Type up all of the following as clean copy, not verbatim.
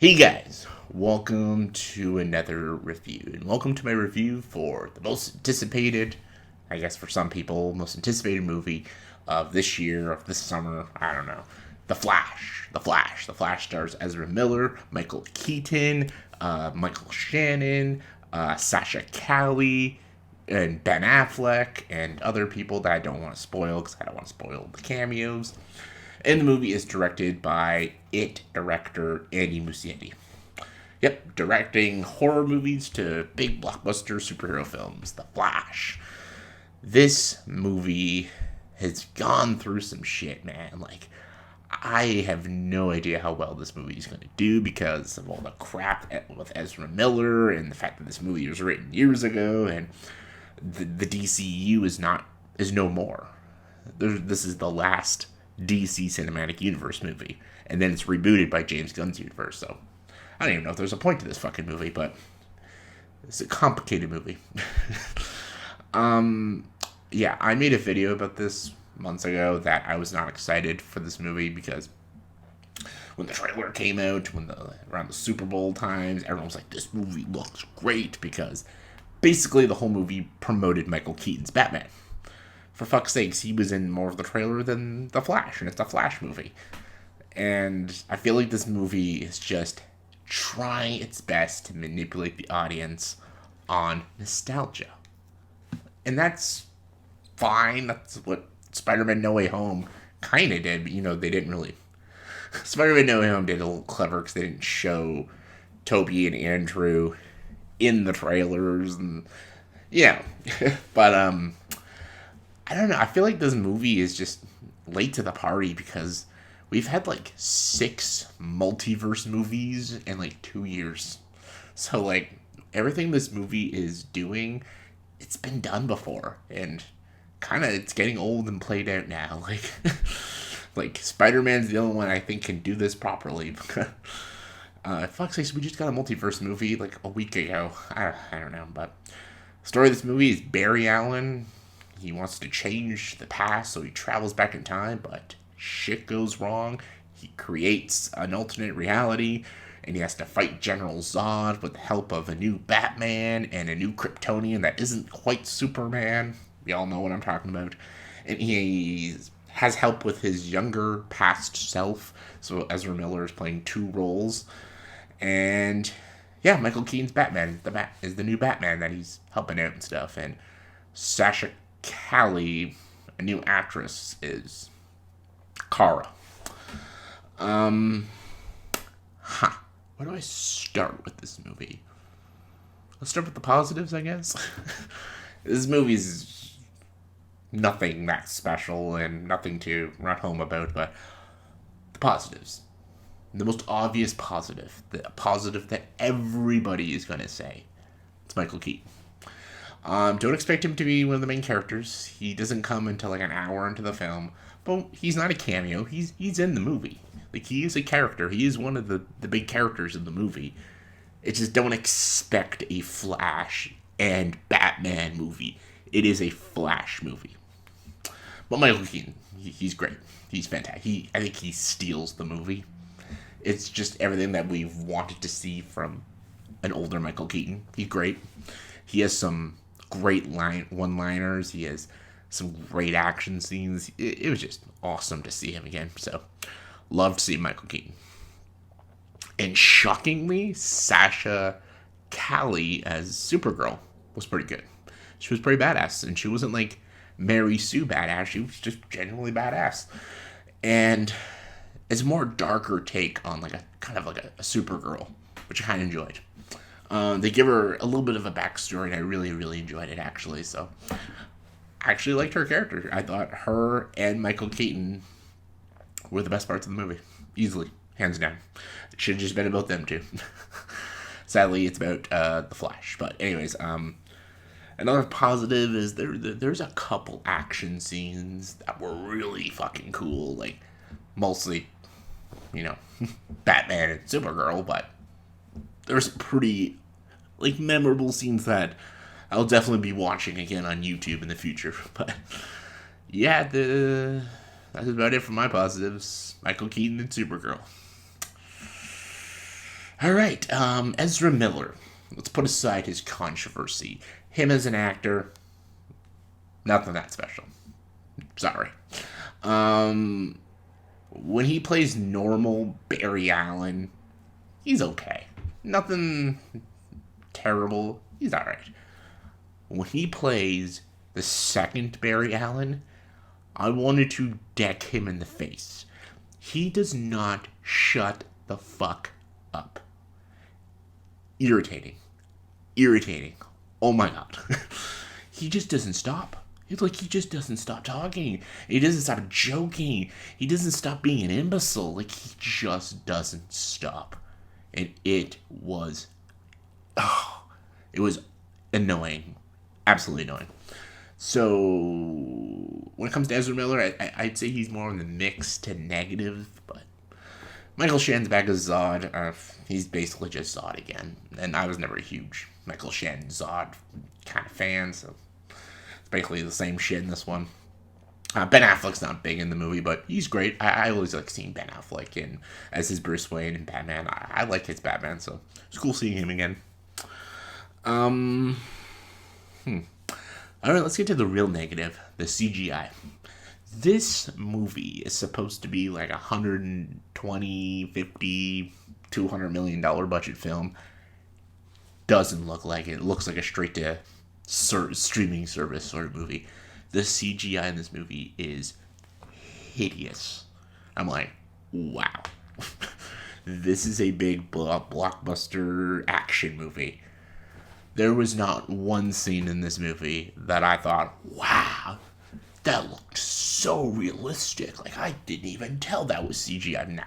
Hey guys, welcome to another review, and welcome to my review for the most anticipated, I guess for some people, most anticipated movie of this year, of this summer, I don't know. The Flash. The Flash. The Flash stars Ezra Miller, Michael Keaton, Michael Shannon, Sasha Cali, and Ben Affleck, and other people that I don't want to spoil because I don't want to spoil the cameos. And the movie is directed by It director Andy Muschietti. Yep, directing horror movies to big blockbuster superhero films. The Flash. This movie has gone through some shit, man. Like, I have no idea how well this movie is going to do because of all the crap with Ezra Miller and the fact that this movie was written years ago and the DCU is no more. This is the last DC Cinematic Universe movie, and then it's rebooted by James Gunn's universe. So I don't even know if there's a point to this fucking movie, but it's a complicated movie. Yeah, I made a video about this months ago that I was not excited for this movie because when the trailer came out, around the Super Bowl times, everyone was like, "This movie looks great," because basically the whole movie promoted Michael Keaton's Batman. For fuck's sakes, he was in more of the trailer than The Flash, and it's a Flash movie. And I feel like this movie is just trying its best to manipulate the audience on nostalgia. And that's fine. That's what Spider-Man No Way Home kind of did, but they didn't really. Spider-Man No Way Home did a little clever because they didn't show Toby and Andrew in the trailers, and but I don't know. I feel like this movie is just late to the party because we've had like 6 multiverse movies in like 2 years. So like everything this movie is doing, it's been done before, and kind of it's getting old and played out now. Like like Spider-Man's the only one I think can do this properly. Fuck's sakes, we just got a multiverse movie like a week ago. I don't know, but the story of this movie is Barry Allen. He wants to change the past, so he travels back in time, but shit goes wrong. He creates an alternate reality, and he has to fight General Zod with the help of a new Batman and a new Kryptonian that isn't quite Superman. We all know what I'm talking about. And he has help with his younger past self, so Ezra Miller is playing 2 roles. And yeah, Michael Keaton's Batman is the new Batman that he's helping out and stuff. And Sasha Cali, a new actress, is Kara. Where do I start with this movie? Let's start with the positives, I guess. This movie's nothing that special and nothing to write home about, but the positives. The most obvious positive, the positive that everybody is going to say, it's Michael Keaton. Don't expect him to be one of the main characters. He doesn't come until like an hour into the film. But he's not a cameo. He's in the movie. Like, he is a character. He is one of the big characters in the movie. It's just don't expect a Flash and Batman movie. It is a Flash movie. But Michael Keaton, he's great. He's fantastic. I think he steals the movie. It's just everything that we've wanted to see from an older Michael Keaton. He's great. He has some great one-liners. He has some great action scenes. It was just awesome to see him again. So, loved seeing Michael Keaton. And shockingly, Sasha Cali as Supergirl was pretty good. She was pretty badass, and she wasn't like Mary Sue badass. She was just genuinely badass. And it's a more darker take on like a kind of like a Supergirl, which I kind of enjoyed. They give her a little bit of a backstory, and I really, really enjoyed it, actually. So, I actually liked her character. I thought her and Michael Keaton were the best parts of the movie. Easily. Hands down. It should have just been about them two. Sadly, it's about the Flash. But anyways, another positive is there's a couple action scenes that were really fucking cool. Like, mostly, Batman and Supergirl, but there's pretty memorable scenes that I'll definitely be watching again on YouTube in the future. But yeah, that's about it for my positives. Michael Keaton and Supergirl. All right, Ezra Miller. Let's put aside his controversy. Him as an actor, nothing that special. Sorry. Um, when he plays normal Barry Allen, he's okay. Nothing terrible. He's all right. When he plays the second Barry Allen, I wanted to deck him in the face. He does not shut the fuck up. Irritating. Irritating. Oh my god. He just doesn't stop. It's like he just doesn't stop talking. He doesn't stop joking. He doesn't stop being an imbecile. Like, he just doesn't stop. And it was annoying. Absolutely annoying. So, when it comes to Ezra Miller, I'd say he's more in the mix to negative, but Michael Shannon's back as Zod. He's basically just Zod again. And I was never a huge Michael Shannon Zod kind of fan, so it's basically the same shit in this one. Ben Affleck's not big in the movie, but he's great. I always like seeing Ben Affleck as his Bruce Wayne and Batman. I like his Batman, so it's cool seeing him again. Alright, let's get to the real negative, the CGI. This movie is supposed to be like $120, $50, $200 million budget film. Doesn't look like it. It looks like a straight to streaming service sort of movie. The CGI in this movie is hideous. I'm like, wow. This is a big blockbuster action movie. There was not one scene in this movie that I thought, wow, that looked so realistic. Like, I didn't even tell that was CGI. No.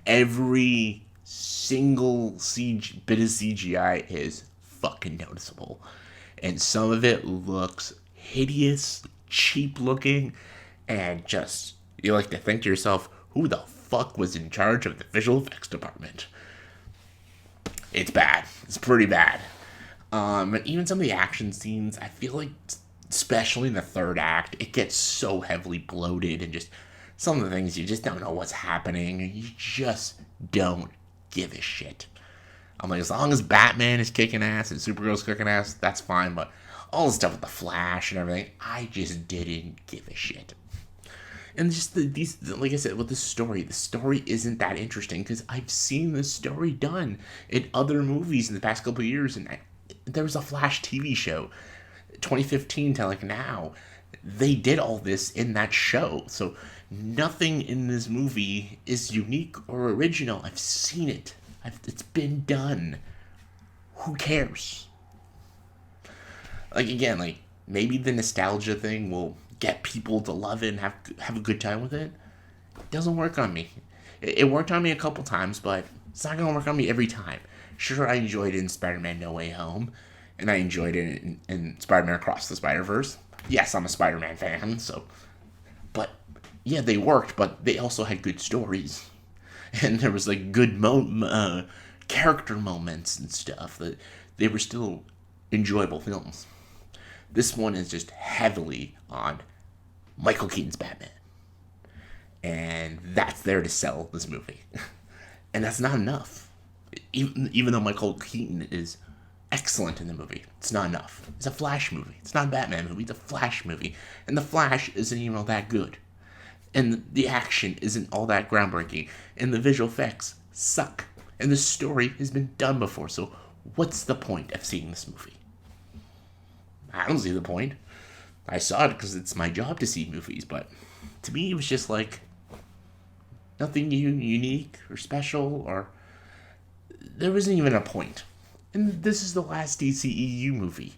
Every single bit of CGI is fucking noticeable. And some of it looks hideous, cheap looking, and just, you like to think to yourself, who the fuck was in charge of the visual effects department? It's bad. It's pretty bad. And even some of the action scenes, I feel like, especially in the third act, it gets so heavily bloated and just some of the things you just don't know what's happening. And you just don't give a shit. I'm like, as long as Batman is kicking ass and Supergirl's kicking ass, that's fine. But all the stuff with the Flash and everything, I just didn't give a shit. And just these, like I said, with the story isn't that interesting because I've seen this story done in other movies in the past couple of years, and there was a Flash TV show, 2015 to like now. They did all this in that show, so nothing in this movie is unique or original. I've seen it. It's been done. Who cares? Like, again, like, maybe the nostalgia thing will get people to love it and have a good time with it. It doesn't work on me. It worked on me a couple times, but it's not going to work on me every time. Sure, I enjoyed it in Spider-Man No Way Home, and I enjoyed it in Spider-Man Across the Spider-Verse. Yes, I'm a Spider-Man fan, so... But, yeah, they worked, but they also had good stories. And there was, like, good character moments and stuff. That they were still enjoyable films. This one is just heavily on Michael Keaton's Batman. And that's there to sell this movie. And that's not enough. Even though Michael Keaton is excellent in the movie, it's not enough. It's a Flash movie. It's not a Batman movie. It's a Flash movie. And the Flash isn't even all that good. And the action isn't all that groundbreaking. And the visual effects suck. And the story has been done before. So what's the point of seeing this movie? I don't see the point. I saw it because it's my job to see movies. But to me, it was just like nothing unique or special. Or there wasn't even a point. And this is the last DCEU movie.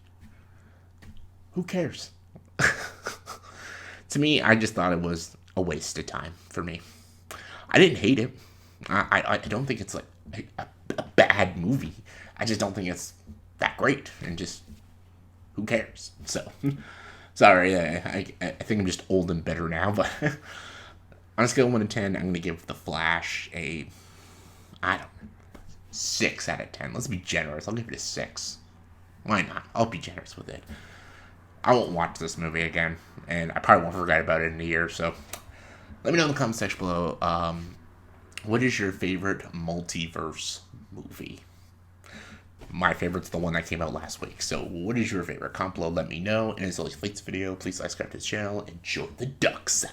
Who cares? To me, I just thought it was a waste of time for me. I didn't hate it. I don't think it's like a bad movie. I just don't think it's that great. And just, who cares? So, sorry. I think I'm just old and bitter now. But on a scale of 1 to 10, I'm going to give The Flash a, I don't know, 6 out of 10. Let's be generous. I'll give it a 6. Why not? I'll be generous with it. I won't watch this movie again, and I probably won't forget about it in a year, so let me know in the comment section below, what is your favorite multiverse movie. My favorite's the one that came out last week. So what is your favorite? Comment below, let me know. And as always, if you like this video, please subscribe to this channel and join the dark side.